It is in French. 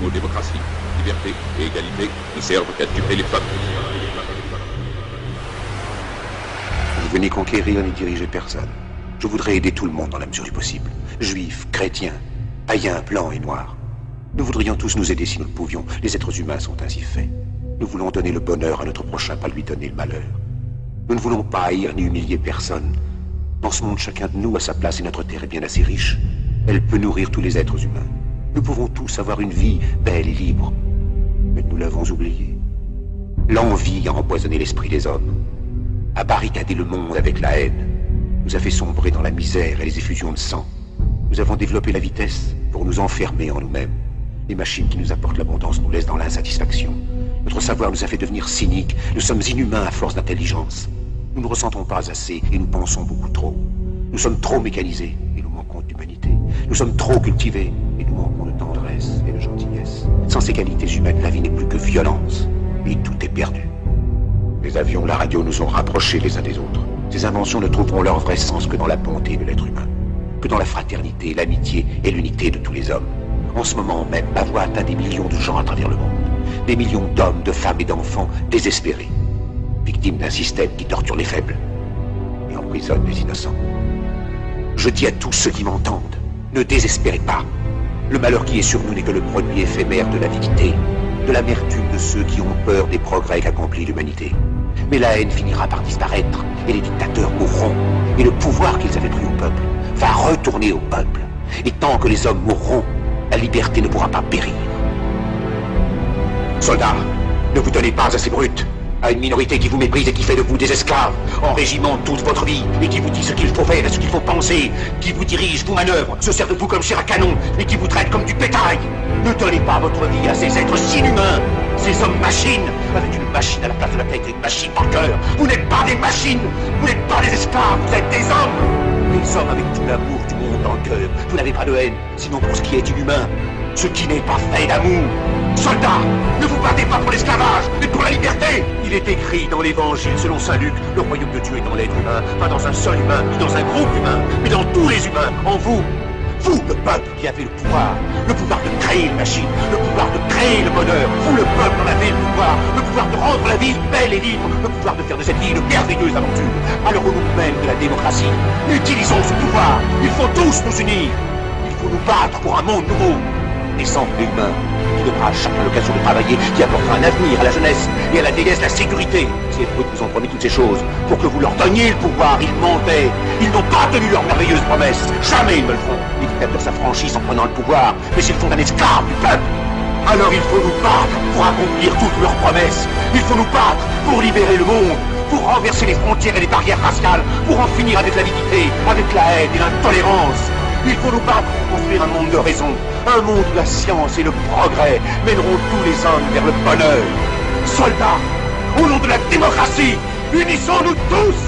mot démocratie, liberté et égalité ne servent qu'à tuer les femmes. Vous venez conquérir ni diriger personne. Je voudrais aider tout le monde dans la mesure du possible. Juifs, chrétiens, païens, blancs et noirs. Nous voudrions tous nous aider si nous le pouvions. Les êtres humains sont ainsi faits. Nous voulons donner le bonheur à notre prochain, pas lui donner le malheur. Nous ne voulons pas haïr ni humilier personne. Dans ce monde, chacun de nous a sa place et notre terre est bien assez riche. Elle peut nourrir tous les êtres humains. Nous pouvons tous avoir une vie belle et libre. Mais nous l'avons oublié. L'envie a empoisonné l'esprit des hommes, a barricadé le monde avec la haine, nous a fait sombrer dans la misère et les effusions de sang. Nous avons développé la vitesse pour nous enfermer en nous-mêmes. Les machines qui nous apportent l'abondance nous laissent dans l'insatisfaction. Notre savoir nous a fait devenir cyniques. Nous sommes inhumains à force d'intelligence. Nous ne ressentons pas assez et nous pensons beaucoup trop. Nous sommes trop mécanisés et nous manquons d'humanité. Nous sommes trop cultivés et nous manquons de tendresse et de gentillesse. Sans ces qualités humaines, la vie n'est plus que violence et tout est perdu. Les avions, la radio nous ont rapprochés les uns des autres. Ces inventions ne trouveront leur vrai sens que dans la bonté de l'être humain, que dans la fraternité, l'amitié et l'unité de tous les hommes. En ce moment même, ma voix atteint des millions de gens à travers le monde. Des millions d'hommes, de femmes et d'enfants désespérés, victimes d'un système qui torture les faibles et emprisonne les innocents. Je dis à tous ceux qui m'entendent, ne désespérez pas. Le malheur qui est sur nous n'est que le produit éphémère de l'avidité, de l'amertume de ceux qui ont peur des progrès qu'accomplit l'humanité. Mais la haine finira par disparaître, et les dictateurs mourront, et le pouvoir qu'ils avaient pris au peuple va retourner au peuple. Et tant que les hommes mourront, la liberté ne pourra pas périr. Soldats, ne vous donnez pas à ces brutes, à une minorité qui vous méprise et qui fait de vous des esclaves, en régiment toute votre vie, et qui vous dit ce qu'il faut faire et ce qu'il faut penser, qui vous dirige, vous manœuvre, se sert de vous comme chair à canon, et qui vous traite comme du bétail. Ne donnez pas votre vie à ces êtres inhumains, ces hommes-machines, avec une machine à la place de la tête et une machine dans le cœur. Vous n'êtes pas des machines, vous n'êtes pas des esclaves, vous êtes des hommes. Des hommes avec tout l'amour du monde dans le cœur. Vous n'avez pas de haine, sinon pour ce qui est inhumain, ce qui n'est pas fait d'amour. Soldats, ne vous battez pas pour l'esclavage, mais pour la liberté. Il est écrit dans l'évangile selon saint Luc, le royaume de Dieu est dans l'être humain, pas dans un seul humain, ni dans un groupe humain, mais dans tous les humains, en vous. Vous, le peuple qui avez le pouvoir de créer les machines, le pouvoir de créer le bonheur. Vous, le peuple, en avez le pouvoir de rendre la vie belle et libre, le pouvoir de faire de cette vie une merveilleuse aventure. Alors au nom même de la démocratie, utilisons ce pouvoir. Il faut tous nous unir. Il faut nous battre pour un monde nouveau. Descendre l'humain, qui donnera à chacun l'occasion de travailler, qui apportera un avenir à la jeunesse et à la déesse la sécurité. Ces brutes vous ont promis toutes ces choses pour que vous leur donniez le pouvoir. Ils mentaient. Ils n'ont pas tenu leurs merveilleuses promesses. Jamais ils ne le feront. Les dictateurs s'affranchissent en prenant le pouvoir, mais s'ils font un esclave du peuple. Alors il faut nous battre pour accomplir toutes leurs promesses. Il faut nous battre pour libérer le monde, pour renverser les frontières et les barrières raciales, pour en finir avec l'avidité, avec la haine et l'intolérance. Il faut nous battre pour construire un monde de raison, un monde où la science et le progrès mèneront tous les hommes vers le bonheur. Soldats, au nom de la démocratie, unissons-nous tous!